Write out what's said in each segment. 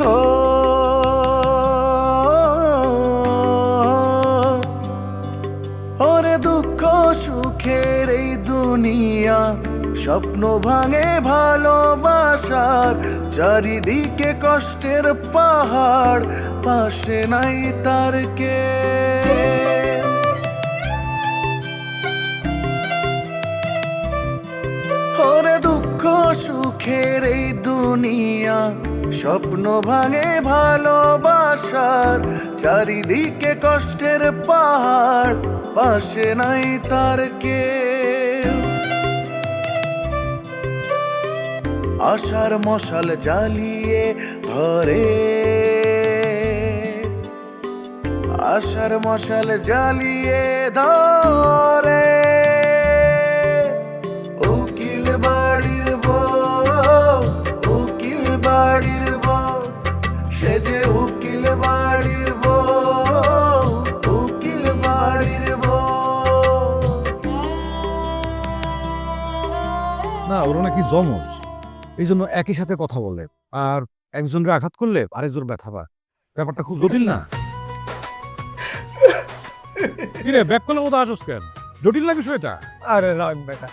হো ওরে দুঃখ সুখের এই দুনিয়া, স্বপ্ন ভাঙে ভালোবাসার, চারিদিকে কষ্টের পাহাড়, পাশে নাই তার কে। ওরে দুঃখ সুখের এই দুনিয়া, স্বপ্ন ভাঙে ভালোবাসার, চারিদিকে কষ্টের পাহাড়, পাশে নাই তার কে। আশার মশাল জ্বালিয়ে ধরে, আশার মশাল জ্বালিয়ে ধরে, উকিল বাড়ির বউ, উকিল বাড়ির বউ, সে যে উকিল বাড়ির বউ, উকিল বাড়ির বউ। না, ওরা নাকি জমজ, এই জন্য একই সাথে কথা বলে, আর একজনের আঘাত করলে আরেকজন ব্যথা পায়। ব্যাপারটা খুব জটিল না? কিরে ব্যাক করলে মতো আসোস কেন? জটিল না বিষয়টা? আরে রাখ বেটা,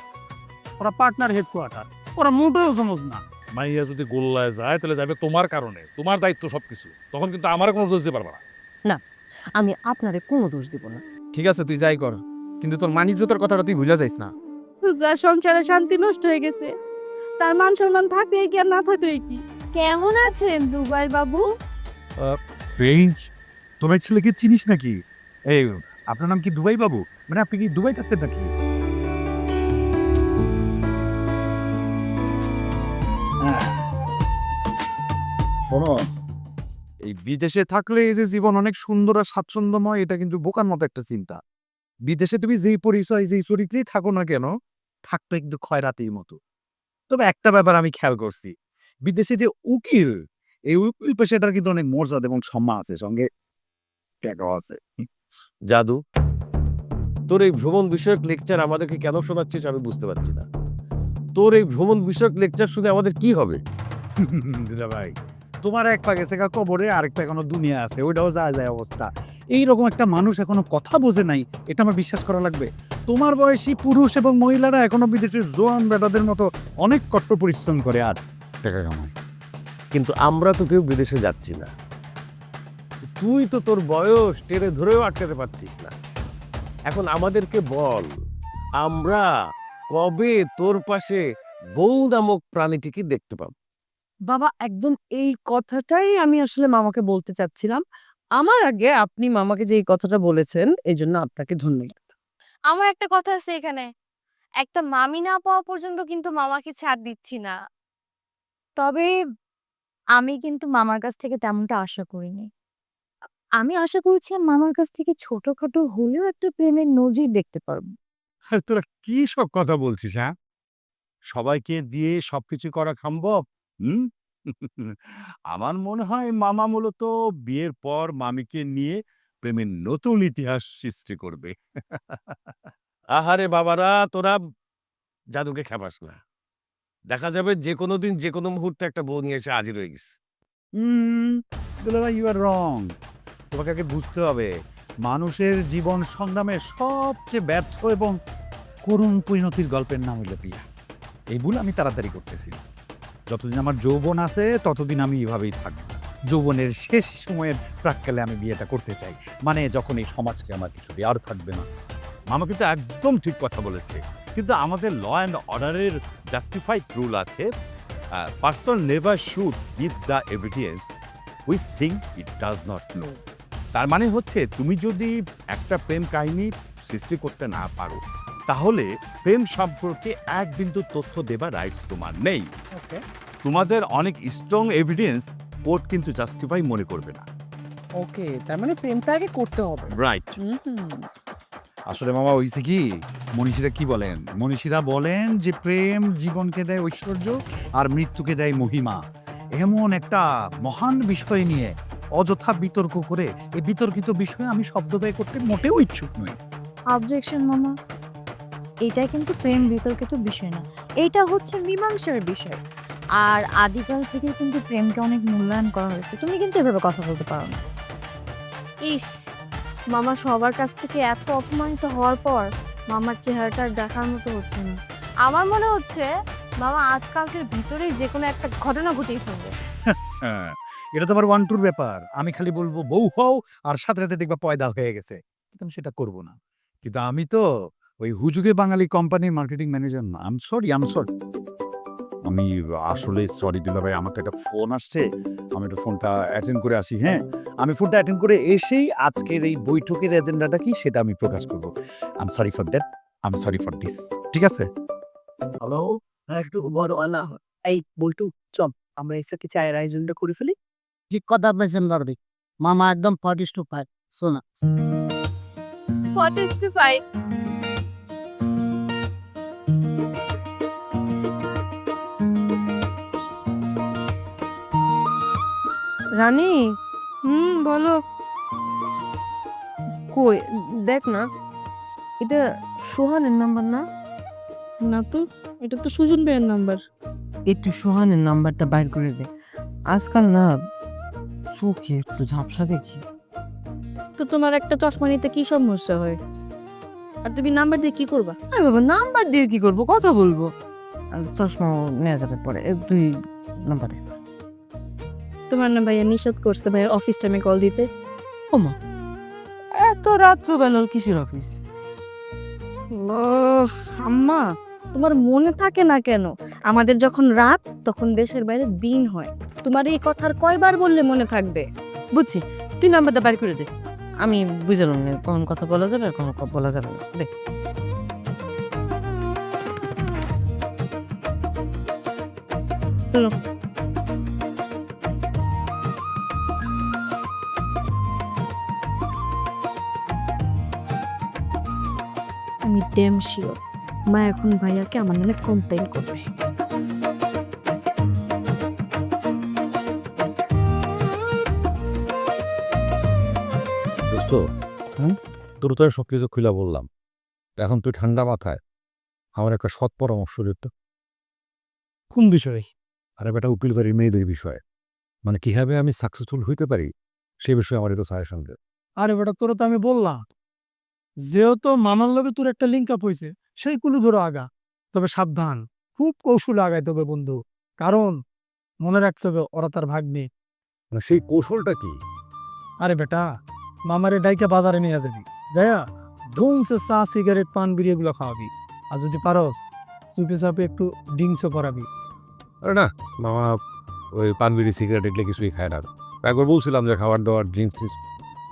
ওরা পার্টনার হেডকোয়ার্টার, ওরা মোটেও সমজ না। মাইয়া যদি গোল্লায় যায় তাহলে যাবে তোমার কারণে, তোমার দায়িত্ব সবকিছু, তখন কিন্তু আমার কোনো দোষ দিতে পারবে না। আমি আপনারে কোনো দোষ দিব না। ঠিক আছে তুই যাই কর, কিন্তু তোর মানিজ্যতার কথাটা তুই ভুলে যাইস না। যার সংসারে শান্তি নষ্ট হয়ে গেছে, তার মান সম্মান থাকবে কি আর না থাকবে কি? কেমন আছেন দুবাই বাবু? ফ্রেঞ্চ, তোমার ছেলেকে চিনিস নাকি? এই, আপনার নাম কি দুবাই বাবু? মানে আপনি কি দুবাই থাকতেন নাকি? শোনো, এই বিদেশে থাকলে এই যে জীবন অনেক সুন্দর আর স্বাচ্ছন্দ্যময়, এটা কিন্তু বোকার মতো একটা চিন্তা। বিদেশে তুমি যেই পরিচয় যেই চরিত্রেই থাকো না কেন, থাকতো একটু খয়রাতির মতো। তবে একটা ব্যাপার আমি খেয়াল করছি, বিদেশে যে উকিল, এই উকিল পেশাটার কিন্তু অনেক মর্যাদা এবং সম্মান আছে, সঙ্গে টাকাও আছে। জাদু, তোর এই ভ্রমণ বিষয়ক লেকচার আমাদেরকে কেন শোনাচ্ছিস আমি বুঝতে পারছি না। তোর এই ভ্রমণ বিষয়ক লেকচার শুনে আমাদের কি হবে? দিদা ভাই, তোমার এক পা গেছে গা কবরে, আরেক পা এখনো দুনিয়া আছে, ওইটাও যা যায় অবস্থা। এইরকম একটা মানুষ এখনো কথা বোঝে নাই, এটা আমার বিশ্বাস করা লাগবে? তোমার বয়সী পুরুষ এবং মহিলারা এখনো বিদেশের জোয়ান বেটাদের মতো অনেক কঠোর পরিশ্রম করে আর টাকা কামায়। কিন্তু আমরা তো কেউ বিদেশে যাচ্ছি না। তুই তো তোর বয়স টেনে ধরেও আটকাতে পারছিস না। এখন আমাদেরকে বল, আমরা কবে তোর পাশে বউ নামক প্রাণীটিকে দেখতে পাবো? বাবা, একদম এই কথাটাই আমি আসলে মামাকে বলতে চাচ্ছিলাম। আমার আগে আপনি মামাকে যে এই কথাটা বলেছেন, এই জন্য আপনাকে ধন্যবাদ। আমার একটা কথা আছে এখানে, একটা মামি না পাওয়া পর্যন্ত কিন্তু মামাকে ছাড় দিচ্ছি না। তবে আমি কিন্তু মামার কাছ থেকে তেমনটা আশা করিনি। আমি আশা করছি মামার কাছ থেকে ছোটখাটো হলেও একটা প্রেমের নজির দেখতে পারবো। আর তোরা কি সব কথা বলছিস? হ্যাঁ, সবাইকে দিয়ে সবকিছু করা সম্ভব? হুম? আমার মনে হয় মামা মূলত বিয়ের পর মামিকে নিয়ে প্রেমের নতুন ইতিহাস সৃষ্টি করবে। আহারে বাবারা, তোরা জাদুকে খেপাস না। দেখা যাবে যে কোনো দিন যে কোনো মুহূর্তে একটা বউ নিয়ে এসে হাজির হয়ে গেছে। দুলাভাই, ইউ আর রং। তোমাকে আগে বুঝতে হবে, মানুষের জীবন সংগ্রামের সবচেয়ে ব্যর্থ এবং করুণ পরিণতির গল্পের নাম হইল বিয়ে। এই ভুল আমি তাড়াতাড়ি করতেছি। যতদিন আমার যৌবন আছে ততদিন আমি এভাবেই থাকবো। যৌবনের শেষ সময়ের প্রাক্কালে আমি বিয়েটা করতে চাই, মানে যখন এই সমাজকে আমার কিছু দেওয়ার থাকবে না। মামা কিন্তু একদম ঠিক কথা বলেছে, কিন্তু আমাদের ল অ্যান্ড অর্ডারের জাস্টিফাইড রুল আছে, person never should give the evidence which thing it does not know. তার মানে হচ্ছে, তুমি যদি একটা প্রেম কাহিনী সৃষ্টি করতে না পারো, তাহলে প্রেম সম্পর্কে এক বিন্দু তথ্য দেবার রাইটস তোমার নেই। তোমাদের অনেক স্ট্রং এভিডেন্স কোর্ট কিন্তু জাস্টিফাই মনে করবে না। ওকে, তার মানে প্রেমটা আগে করতে হবে। রাইট। আসলে মামা হইছে কি, মনীষীরা কি বলেন? মনীষীরা বলেন যে প্রেম জীবনকে দেয় ঐশ্বর্য আর মৃত্যুকে দেয় মহিমা। এমন একটা মহান বিষয় নিয়ে অযথা বিতর্ক করে এই বিতর্কিত বিষয়ে আমি শব্দ ব্যয় করতে মোটেও ইচ্ছুক নই। অবজেকশন মামা, এটা কিন্তু প্রেম বিতর্কিত বিষয় না, এটা হচ্ছে মীমাংসার বিষয়। আর আদিকাল থেকে কিন্তু প্রেমকে অনেক মূল্যায়ন করা হয়েছে, তুমি কিন্তু এভাবে কথা বলতে পারো না। ইস, মামা সবার কাছ থেকে এত অপমানিত হওয়ার পর মামার চেহারাটা আর দেখার মতো হচ্ছে না। আমার মনে হচ্ছে মামা আজকালকের ভিতরেই যে কোনো একটা ঘটনা ঘটিয়ে ফেলবে। হ্যাঁ, এটা তোমার ওয়ান টুর ব্যাপার। আমি খালি বলবো বউ হও আর সাথে সাথে দেখবা পয়দা হয়ে গেছে, কিন্তু আমি সেটা করব না। কিন্তু আমি তো ওই হুজুগে বাঙালি কোম্পানির মার্কেটিং ম্যানেজার না। আম সরি। আমি আসলে সরি দিলা ভাই, আমার তো একটা ফোন আসছে, আমি একটু ফোনটা অ্যাটেন্ড করে আসি। হ্যাঁ, আমি ফোনটা অ্যাটেন্ড করে এসেই আজকের এই বৈঠকের এজেন্ডাটা কি সেটা আমি প্রকাশ করব। I'm sorry for that, I'm sorry for this. ঠিক আছে? হ্যালো, একটু বড় আনা। এই বল্টু, চল আমরা এসে কি চায়ের আয়োজনটা করে ফেলি। ঠিক কথা বলছেন বাবরি, মামা একদম 40-5 শোনা। What is to fight? রানী, বলো। কই দেখ না, এটা সোহানের নাম্বার না? না তো, এটা তো সুজন ভাইয়ের নাম্বার। একটু সোহানের নাম্বারটা বাইর করে দে। আজকাল না চোখে একটু ঝাপসা দেখি। তো তোমার একটা চশমা নিতে কি সমস্যা হয়? আর তুমি নাম্বার দিয়ে কি করবা? আরে বাবা, নাম্বার দিয়ে কি করবো, কথা বলবো। আর চশমা নেওয়া যাবে পরে, তুই নাম্বারে। তোমার না ভাইয়া নিষেধ করছে ভাইয়া অফিস টাইমে কল দিতে। ওমা, এত রাত্রবেলার কিসের অফিস? আম্মা, তোমার মনে থাকে না কেন? আমাদের যখন রাত তখন দেশের বাইরে দিন হয়। তোমার এই কথার কয়বার বললে মনে থাকবে? বুঝছি, তুই নাম্বারটা বাইর করে দে। আমি বুঝলাম না কখন কথা বলা যাবে আর কখন কথা বলা যাবে না। দেখ, চলো। আমি ড্যাম শিওর মা এখন ভাইয়াকে আমার নামে কমপ্লেইন করবে। দোস্ত, তোর তো সব কিছু খুলে বললাম, এখন তুই ঠান্ডা মাথায় আমার একটা সৎ পরামর্শ দিত। কোন বিষয়ে? আরে বেটা, উকিল বাড়ির মেয়েদের বিষয়ে, মানে কিভাবে আমি সাকসেসফুল হইতে পারি সেই বিষয়ে আমার একটু সাজেশন দে। আরে বেটা, তোরা তো আমি বললাম, যেহেতু মামার লগে তোর একটা লিঙ্ক আপ হয়েছে, সেই কুলু ধরো আগা। তবে সাবধান, খুব কৌশলে আগাইতে হবে বন্ধু, কারণ মনে রাখতে হবে ওরা তার ভাগ্নে। মানে সেই কৌশলটা কি? আরে বেটা, মামারে ডাইকা বাজারে নিয়ে যাবি, যাইয়া ধুমসে চা সিগারেট পান বিড়ি এগুলো খাওয়াবি। আর যদি পারস চুপে চাপে একটু ডিংসও করাবি। আরে না, মামা ওই পান বিড়ি সিগারেট এগুলো কিছুই খায় না। একবার বলছিলাম যে খাবার দাবার ড্রিঙ্কস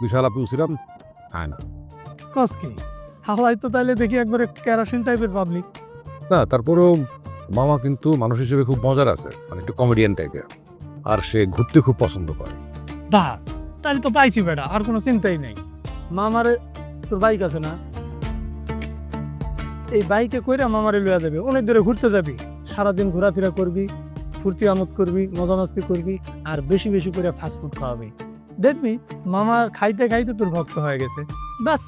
বিশাল আপনি বলছিলাম, খায় না। কস কি হাওয়াই তো তাইলে দেখি একবারে কেরাসিন টাইপের পাবলিক। না, তারপরেও মামা কিন্তু মানুষ হিসেবে খুব মজার আছে, মানে একটু কমেডিয়ান টাইপের, আর সে ঘুরতে খুব পছন্দ করে। বাস, তাহলে তো পাইছি বেটা, আর কোনো চিন্তাই নেই। মামারে তোর বাইক আছে না? এই বাইকে কইরা মামারে লইয়া যাবে, অনেক দূরে ঘুরতে যাবি, সারাদিন ঘোরাফেরা করবি, ফুর্তি আমোদ করবি, মজা মাস্তি করবি, আর বেশি বেশি করে ফাস্টফুড খাওয়াবি। দেখবি মামা খাইতে খাইতে তোর ভক্ত হয়ে গেছে। ব্যাস।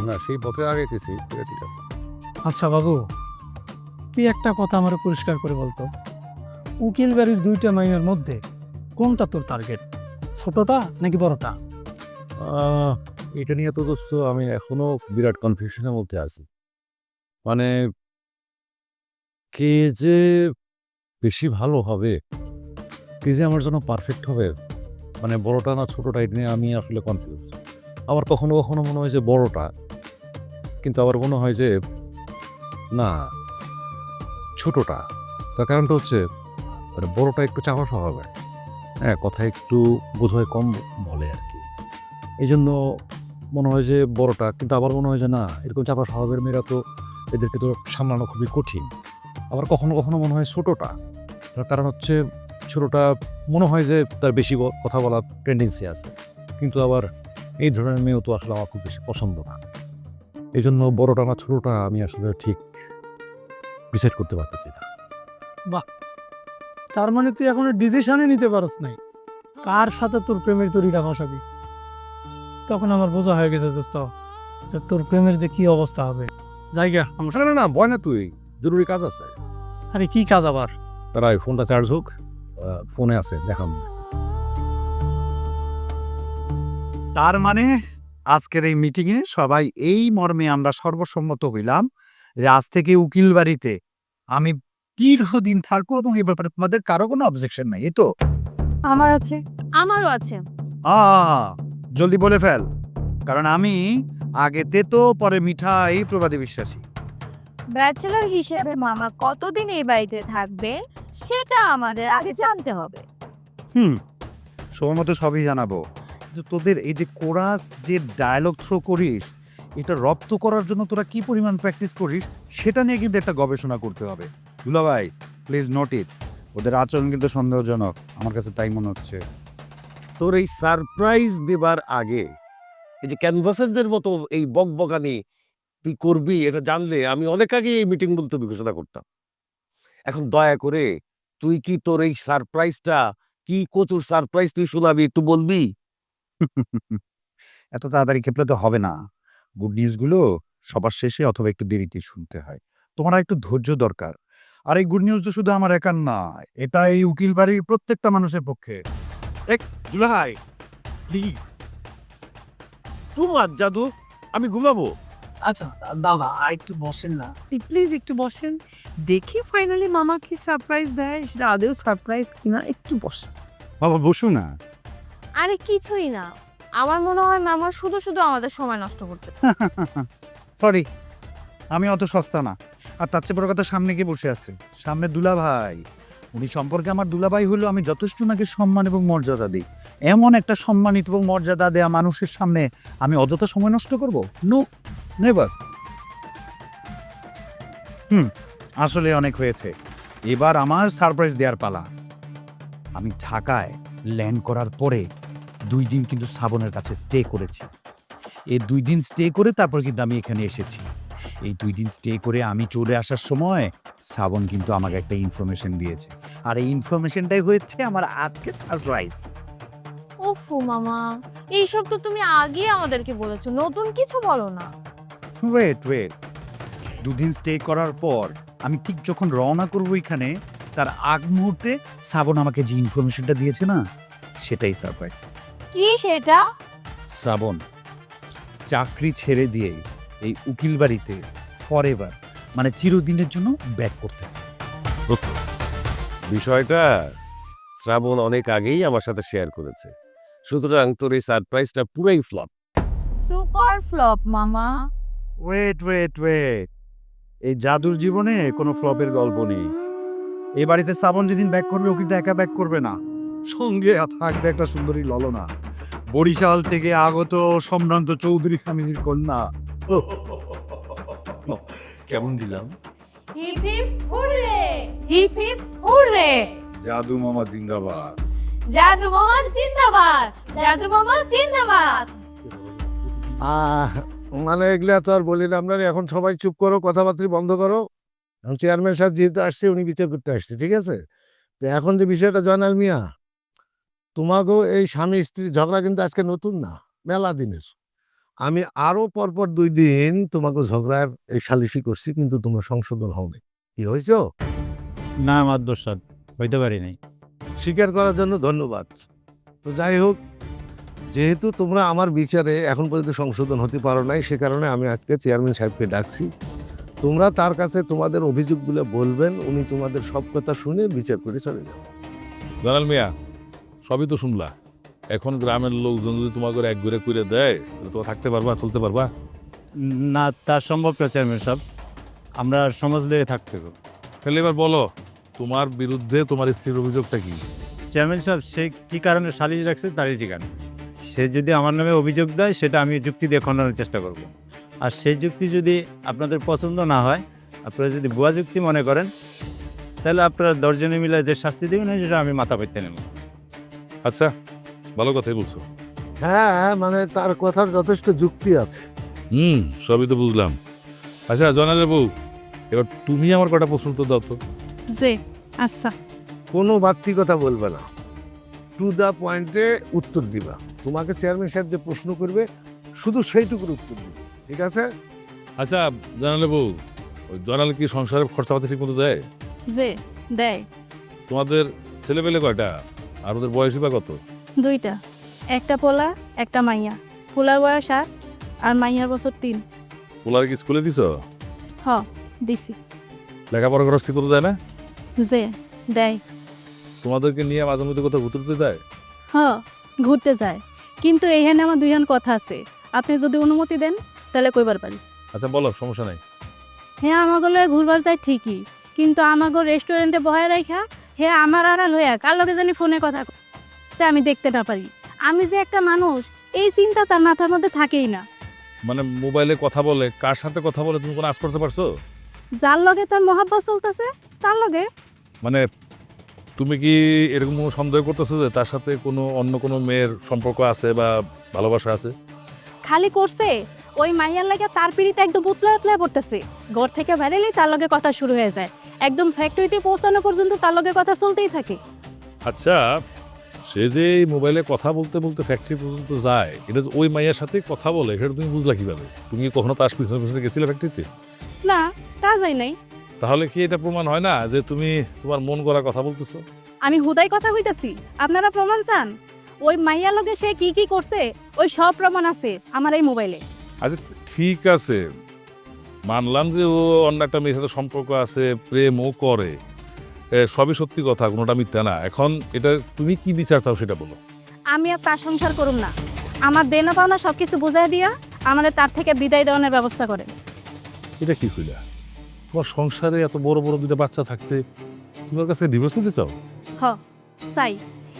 না, সেই পথে আগে গেছি, ঠিক আছে। আচ্ছা বাবু, তুই একটা কথা আমার পরিষ্কার করে বলতো, উকিল বাড়ির দুইটা মাইয়ার মধ্যে কোনটা তোর টার্গেট, ছোটটা নাকি বড়টা? এটা নিয়ে তো দোস্ত আমি এখনো বিরাট কনফিউশনের মধ্যে আছি। মানে কে যে বেশি ভালো হবে, কে যে আমার জন্য পারফেক্ট হবে, মানে বড়টা না ছোটটা, এটা নিয়ে আমি আসলে কনফিউজ। আমার কখনো কখনো মনে হয় যে বড়টা, কিন্তু আবার মনে হয় যে না, ছোটটা। তার কারণটা হচ্ছে মানে বড়টা একটু চাপা স্বভাবের, হ্যাঁ, কথা একটু বোধহয় কম বলে আর কি। এই জন্য মনে হয় যে বড়টা, কিন্তু আবার মনে হয় যে না, এরকম চাপা স্বভাবের মেয়েরা তো এদেরকে তো সামলানো খুবই কঠিন। আবার কখনো কখনো মনে হয় ছোটটা, তার কারণ হচ্ছে ছোটটা মনে হয় যে তার বেশি কথা বলার টেন্ডেন্সি আছে, কিন্তু আবার এই ধরনের মেয়েও তো আসলে আমার খুব বেশি পছন্দ না। এই জন্য বড়টা না ছোটটা আমি আসলে ঠিক ডিসাইড করতে পারতেছি না। তার মানে তুই এখনো ডিসিশনই নিতে পারস নাই কার সাথে তোর প্রেমের তরিটা বসাবি। তখন আমার বোঝা হয়ে গেছে দোস্ত, যে তোর প্রেমের যে কি অবস্থা হবে। জায়গা আমার না না না, ভয় না, তুই জরুরি কাজ আছে। আরে কি কাজ আবার? তারা এই ফোনটা চার্জ হোক, ফোনে আছে দেখান। তার মানে আজকের এই মিটিংয়ে সবাই এই মর্মে আমরা সর্বসম্মত হইলাম যে আজ থেকে উকিল বাড়িতে আমি দীর্ঘদিন থাকবো এবং এই ব্যাপারে তোমাদের কারো কোনো অবজেকশন নাই, এই তো? আমার আছে, আমারও আছে। জলদি বলে ফেল, কারণ আমি আগে তেতো পরে মিঠা এই প্রবাদে বিশ্বাসী। ব্যাচেলর হিসেবে মামা কতদিন এই বাড়িতে থাকবে সেটা আমাদের আগে জানতে হবে। সময় মতো সবই জানাবো, কিন্তু তোদের এই যে কোরাস যে ডায়লগ থ্রো করিস, এটা রপ্ত করার জন্য তোরা কি পরিমাণ প্র্যাকটিস করিস সেটা নিয়ে কিন্তু একটা গবেষণা করতে হবে। দুলা ভাই প্লিজ নোট ইট, ওদের আচরণ কিন্তু সন্দেহজনক আমার কাছে, তাই মনে হচ্ছে। তোর এই সারপ্রাইজ দেবার আগে এই যে ক্যানভাসারদের মতো এই বকবকানি তুই করবি এটা জানলে আমি অনেক আগে এই মিটিং বলতে ঘোষণা করতাম। এখন দয়া করে তুই কি তোর এই সারপ্রাইজটা কি কচুর সারপ্রাইজ তুই শোনাবি, একটু বলবি? এত তাড়াতাড়ি ক্ষেপলে তো হবে না, গুড নিউজগুলো সবার শেষে অথবা একটু দেরিতে শুনতে হয়, তোমার একটু ধৈর্য দরকার। আর এই গুড নিউজ তো শুধু আমার একার না, এটা এই উকিল বাড়ির প্রত্যেকটা মানুষের পক্ষে। দুলাভাই প্লিজ, তোমার জাদু, আমি ঘুমাবো। আচ্ছা দাদা আর একটু বসেন না, প্লিজ একটু বসেন, দেখি ফাইনালি মামা কি সারপ্রাইজ দেয়, সেটা আদেও সারপ্রাইজ কিনা। একটু বসেন। বাবা বসো না। আরে কিছুই না, আমার মনে হয় মামা শুধু শুধু আমাদের সময় নষ্ট করতে। সরি, আমি অত সস্তা না। আর তার চেয়ে বড় কথা, সামনে গিয়ে বসে আছে, সামনে দুলা ভাই। উনি সম্পর্কে আমার দুলাভাই হলো আমি যথেষ্ট ওনাকে সম্মান এবং মর্যাদা দিই। এমন একটা সম্মানিত এবং মর্যাদা দেয়া মানুষের সামনে আমি অযথা সময় নষ্ট করব? No, never. আসলে অনেক হয়েছে, এবার আমার সারপ্রাইজ দেওয়ার পালা। আমি ঢাকায় ল্যান্ড করার পরে 2 দিন কিন্তু শ্রাবণের কাছে স্টে করেছি। এই 2 দিন স্টে করে তারপর কিন্তু আমি এখানে এসেছি। এই 2 দিন স্টে করে আমি চলে আসার সময় শ্রাবণ কিন্তু আমাকে একটা ইনফরমেশন দিয়েছে, আর এই ইনফরমেশনটাই হয়েছে আমার আজকে সারপ্রাইজ। ওফো মামা, এইসব তো তুমি আগে আমাদেরকে বলেছো, নতুন কিছু বলো না। ওয়েট 2 দিন স্টে করার পর আমি ঠিক যখন রওনা করবো এখানে, তার আগ মুহূর্তে শ্রাবণ আমাকে যে ইনফরমেশনটা দিয়েছে না, সেটাই সারপ্রাইজ। কি সেটা? শ্রাবণ চাকরি ছেড়ে দিয়ে এই উকিল বাড়িতে ফরএভার মানে চিরদিনের জন্য ব্যাক করতেছে। বিষয়টা শ্রাবণ অনেক আগেই আমার সাথে শেয়ার করেছে, সুতরাং তোর এই সারপ্রাইজটা পুরাই ফ্লপ। সুপার ফ্লপ মামা। ওয়েট, এই জাদুর জীবনে কোনো ফ্লপের গল্প নেই। এই বাড়িতে শ্রাবণ যেদিন ব্যাক করবে, ও কিন্তু একা ব্যাক করবে না, সঙ্গে থাকবে একটা সুন্দরী ললনা, বরিশাল থেকে আগত সম্ভ্রান্ত চৌধুরী ফ্যামিলির কন্যা। কেমন দিলাম? Hip hip hurray, hip hip hurray. জাদু মামা জিন্দাবাদ। জাদু মামা জিন্দাবাদ, জাদু মামা জিন্দাবাদ। মানে এগুলা তো আর বলিলাম না, এখন সবাই চুপ করো, কথাবার্তা বন্ধ করো। এখন চেয়ারম্যান সাহেব যেহেতু আসছে, উনি বিচার করতে আসছে, ঠিক আছে? তো এখন যে বিষয়টা জয়নাল মিয়া, তোমাকেও এই স্বামী স্ত্রী ঝগড়া কিন্তু আজকে নতুন না, মেলা দিনের। আমি আরো পরপর 2 দিন তোমাকে ঝগড়ার এই সালিশি করছি, কিন্তু তোমার সংশোধন হবে। কি হয়েছ? না মাদ্দসাদ হইতে পারি নাই। স্বীকার করার জন্য ধন্যবাদ। তো যাই হোক, যেহেতু তোমরা আমার বিচারে এখন পর্যন্ত সংশোধন হতে পারো নাই, সে কারণে আমি আজকে চেয়ারম্যান সাহেবকে ডাকছি। তোমরা তার কাছে তোমাদের অভিযোগগুলো বলবেন, উনি তোমাদের সব কথা শুনে বিচার করে চলে যাবেন। জানাল মিয়া, সবই তো শুনলা। এখন গ্রামের লোকজন যদি তোমাকে এক ঘুরে করে দেয়, তাহলে তোমরা থাকতে পারবা, চলতে পারবা? না, তা সম্ভব না চেয়ারম্যান সাহেব, আমরা সমাজলে থাকতে হবে। তাহলে এবার বলো, তোমার বিরুদ্ধে তোমার স্ত্রীর অভিযোগটা কি? চেয়ারম্যান সাহেব, সে কি কারণে সালিশ রাখছে তারই ঠিকানা। সে যদি আমার নামে অভিযোগ দেয়, সেটা আমি যুক্তি দিয়ে খণ্ডনের চেষ্টা করব। আর সেই যুক্তি যদি আপনাদের পছন্দ না হয়, আপনারা যদি ভুয়া যুক্তি মনে করেন, তাহলে আপনারা 10 জনে মিলে যে শাস্তি দেবেন, সেটা আমি মাথা পেতে নেব। আচ্ছা, ভালো কথাই বলছো। হ্যাঁ, মানে তার কথার যথেষ্ট যুক্তি আছে। সবই তো বুঝলাম। আচ্ছা জনালের বউ, এবার তুমি আমার কটা প্রশ্ন তো দাও তো। যে আচ্ছা, কোনো বাড়তি কথা বলবে না, টু দ্য পয়েন্টে উত্তর দিবা। তোমাকে চেয়ারম্যান সাহেব যে প্রশ্ন করবে, শুধু সেইটুকুর উত্তর দিবে, ঠিক আছে? আচ্ছা জনালের বউ, ওই জনাল কি সংসারের খরচাপাতি ঠিক মতো দেয়? যে দেয়। তোমাদের ছেলেপেলে কয়টা আর ওদের বয়সই বা কত? দুইটা, একটা পোলা একটা মাইয়া। পোলার বয়স 8 আর মাইয়ার বছর 3। পোলার কি স্কুলে দিছ? হ দিছি। লেখাপড়া করার ঠিক মতো দেয় না? যে দেয়। তোমাদেরকে নিয়ে মাঝে মধ্যে কোথাও ঘুরতে দেয়? হ ঘুরতে যায়, কিন্তু এইখানে আমার দুইখান কথা আছে। আপনি যদি অনুমতি দেন তাহলে কইবার পারি। আচ্ছা বলো, সমস্যা নাই। হ্যাঁ আমাগুলো ঘুরবার যায় ঠিকই, কিন্তু আমাগো রেস্টুরেন্টে বহায় রাখা হ্যাঁ আমার আড়াল হইয়া কার লগে জানি ফোনে কথা তা আমি দেখতে না পারি। আমি যে একটা মানুষ এই চিন্তা তার মাথার মধ্যে থাকেই না। মানে মোবাইলে কথা বলে, কার সাথে কথা বলে তুমি কোনো আজ করতে পারছো? যার লগে তার মহাব্বত চলতেছে তার লগে। মানে তুমি কি এরকম কোনো সন্দেহ করতেছো যে তার সাথে কোনো অন্য কোনো মেয়ের সম্পর্ক আছে বা ভালোবাসা আছে? খালি করছে ওই মাইয়ার লাগে তার পিড়িতে একদম উতলা উতলা পড়তেছে। ঘর থেকে বেরেলেই তার লগে কথা শুরু হয়ে যায়, একদম ফ্যাক্টরিতে পৌঁছানো পর্যন্ত তার লগে কথা চলতেই থাকে। আচ্ছা, সে যে এই মোবাইলে কথা বলতে বলতে ফ্যাক্টরি পর্যন্ত যায়, এটা যে ওই মাইয়ার সাথে কথা বলে, সেটা তুমি বুঝলা কিভাবে? তুমি কি কখনো তার পিছনে পিছনে গেছিলে ফ্যাক্টরিতে? না তা যাই নাই। তাহলে কি এটা প্রমাণ হয় না যে তুমি তোমার মন গড়া কথা বলতেছো? আমি হুদাই কথা কইতাছি, আপনারা প্রমাণ চান? ওই মাইয়ার লগে সে কি কি করছে ওই সব প্রমাণ আছে আমার এই মোবাইলে। আচ্ছা ঠিক আছে, মানলাম যে ও অন্য একটা মেয়ের সাথে সম্পর্ক আছে, প্রেমও করে, সবই সত্যি কথা, কোনোটা মিথ্যা না। এখন এটা তুমি কি বিচার চাও সেটা বলো। আমি আর তার সংসার করুম না। আমার দেনা পাওনা সবকিছু বুঝাই দিয়া আমাদের তার থেকে বিদায় দেওয়ানোর ব্যবস্থা করেন। এটা কি কইলা? তোমার সংসারে এত বড় বড় দুটো বাচ্চা থাকতে তোমার কাছে ডিভোর্স নিতে চাও? হ চাই।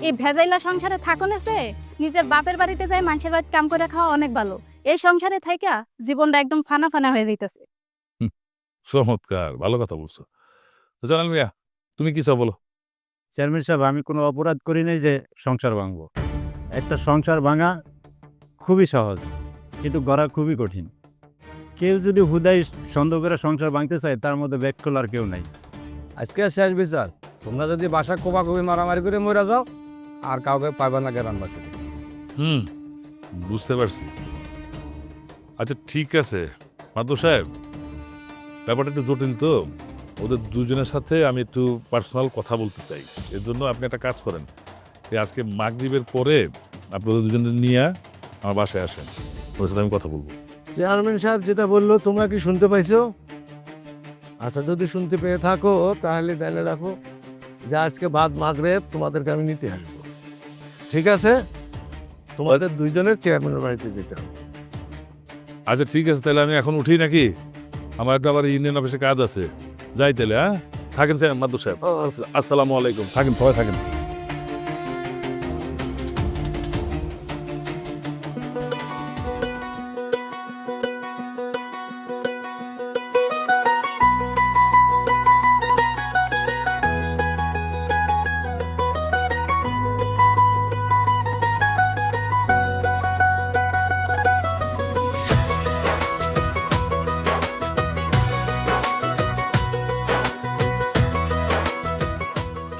এই ভেজাইলা সংসারে থাকুন এসে নিজের বাপের বাড়িতে যায় মানুষের বাড়িতে কাম করে খাওয়া অনেক ভালো। এই সংসারে থাইকা জীবনটা একদম ফানা ফানা হয়ে যাইতেছে। চমৎকার, ভালো কথা বলছো। তো জানাল মিয়া, তুমি কি চাও বলো? চেয়ারম্যান সাহেব, আমি কোনো অপরাধ করি নাই যে সংসার ভাঙবো। একটা সংসার ভাঙা খুবই সহজ, কিন্তু গড়া খুবই কঠিন। কেউ যদি হুদাই সন্দেহ করে সংসার ভাঙতে চায়, তার মধ্যে ব্যাক খোলার কেউ নাই। আজকে শেষ বিচার। তোমরা যদি বাসা কোপাকুপি মারামারি করে মরে যাও আর কাউকে পাইবা না গ্রামবাসী। বুঝতে পারছি। আচ্ছা ঠিক আছে মাদু সাহেব, ব্যাপারটা একটু জটিল তো, ওদের দুজনের সাথে আমি একটু পার্সোনাল কথা বলতে চাই। এর জন্য আপনি একটা কাজ করেন, এই আজকে মাগরিবের পরে আপনি ওদের দুজনের নিয়ে আমার বাসায় আসেন, ওদের সাথে আমি কথা বলবো। চেয়ারম্যান সাহেব যেটা বললো তোমরা কি শুনতে পাইছো? আচ্ছা যদি শুনতে পেয়ে থাকো তাহলে জেনে রাখো যে আজকে বাদ মাগরিব তোমাদেরকে আমি নিতে আসবো। ঠিক আছে? তোমাদের দুইজনের চেয়ারম্যানের বাড়িতে যেতে হবে। আচ্ছা ঠিক আছে, তাহলে আমি এখন উঠি নাকি? আমার একটা আবার ইউনিয়ন অফিসে কাজ আছে, যাই তাহলে। হ্যাঁ থাকেন স্যার মাদু সাহেব। আসসালামু আলাইকুম। থাকেন, সবাই থাকেন।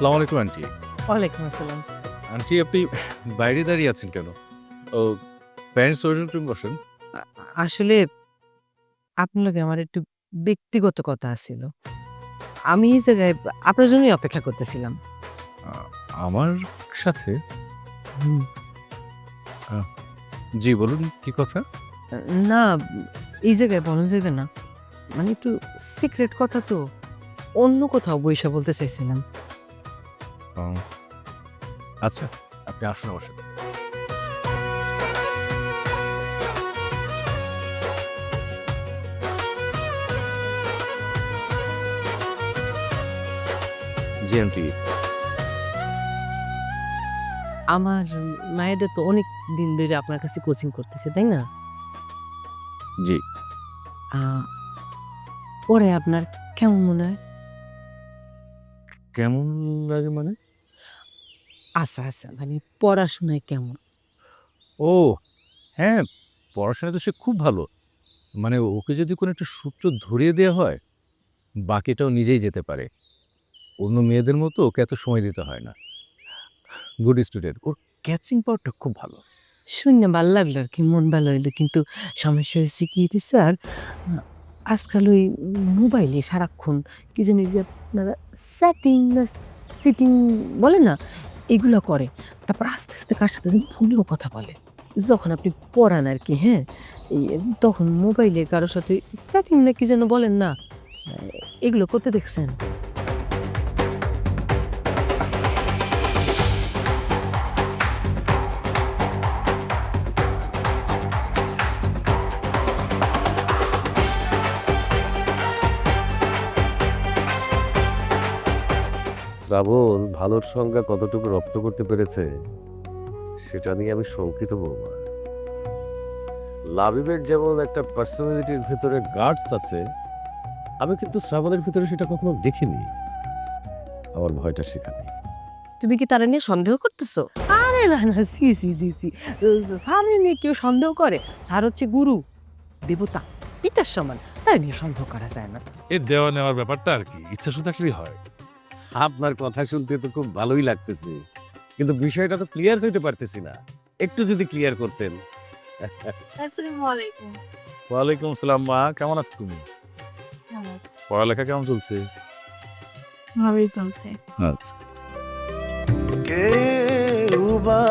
আসসালামু আলাইকুম আন্টি। ওয়ালাইকুম আসসালাম। আন্টি আপনি বাইরে দাঁড়িয়ে আছেন কেন? ও প্যারেন্টস ওয়েটিং রুম বসেন। আসলে আপনার লগে আমার একটু ব্যক্তিগত কথা আছিল। আমি এই জায়গায় আপনার জন্যই অপেক্ষা করতেছিলাম। আমার সাথে? জি বলুন, কি কথা? না, এই জায়গায় বলা যাবে না, মানে একটু সিক্রেট কথা তো, অন্য কোথাও বইসা বলতে চাইছিলাম। আচ্ছা আপনি আসুন বসেন। জি আন্টি। আমার মায়েদের তো অনেক দিন ধরে আপনার কাছে কোচিং করতেছে, তাই না? জি। পরে আপনার কেমন মনে হয়? কেমন লাগে মানে? আচ্ছা আচ্ছা, মানে পড়াশোনায় কেমন? ও হ্যাঁ, পড়াশোনা তো সে খুব ভালো। মানে ওকে যদি কোনো একটা সূত্র ধরিয়ে দেওয়া হয়, বাকিটাও নিজেই যেতে পারে। অন্য মেয়েদের মতো ওকে এত সময় দিতে হয় না। গুড স্টুডেন্ট, ওর ক্যাচিং পাওয়ারটা খুব ভালো। শুনে ভালো লাগলো আর কি, মন ভালো হইলো, কিন্তু সমস্যা হয়েছে কি স্যার, আজকাল ওই মোবাইলে সারাক্ষণ কি জানি যে আপনারা সেটিং না সিটিং বলে না, এগুলো করে। তারপর আস্তে আস্তে কার সাথে যেন ফোনেও কথা বলে। যখন আপনি পড়ান আর কি, হ্যাঁ, এই তখন মোবাইলে কারোর সাথে সেটিং না কি যেন বলেন না, এগুলো করতে দেখছেন? শ্রাবণ ভালোর সংজ্ঞা কতটুকু রপ্ত করতে পেরেছে সেটা নিয়ে আমি শঙ্কিত বৌমা। লাবিবের যেমন একটা পার্সোনালিটির ভেতরে গার্ডস আছে, আমি কিন্তু শ্রাবণের ভিতরে সেটা কখনো দেখিনি। আমার ভয়টা সেখানে। তুমি কি তারা নিয়ে সন্দেহ করতেছো? আরে না না, সি সি সি সি, স্যার নিয়ে কেউ সন্দেহ করে? স্যার হচ্ছে গুরু, দেবতা, পিতার সমান, তার নিয়ে সন্দেহ করা যায় না। এই দেওয়া নেওয়ার ব্যাপারটা আর কি ইচ্ছা শুধু থাকলেই হয়। আপনার কথা শুনতে তো খুব ভালোই লাগতেছে, কিন্তু বিষয়টা তো ক্লিয়ার হইতে পারতেছি না। একটু যদি ক্লিয়ার করতেন। আসসালামু আলাইকুম। ওয়ালাইকুম আসসালাম। মা, কেমন আছো তুমি? পড়ালেখা কেমন চলছে? ভাবেই চলছে। আচ্ছা। কেউ বা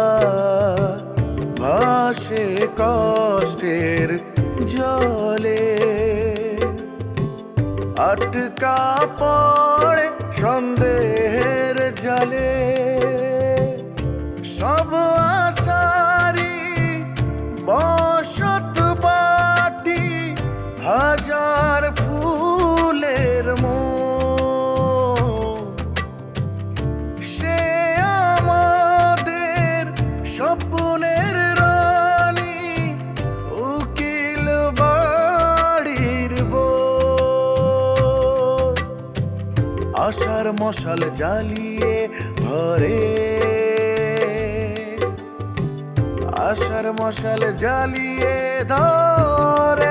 ভাসে কষ্টের জলে, আটকা পড়ে সন্দেহের জালে, সব আশারি বসত বাটি, হাজার ফুলের মন। সে আমাদের স্বপ্নের রানী, উকিল বাড়ির বউ। আশার মশাল জ্বালিয়ে ধরে, আশার মশাল জ্বালিয়ে ধরে,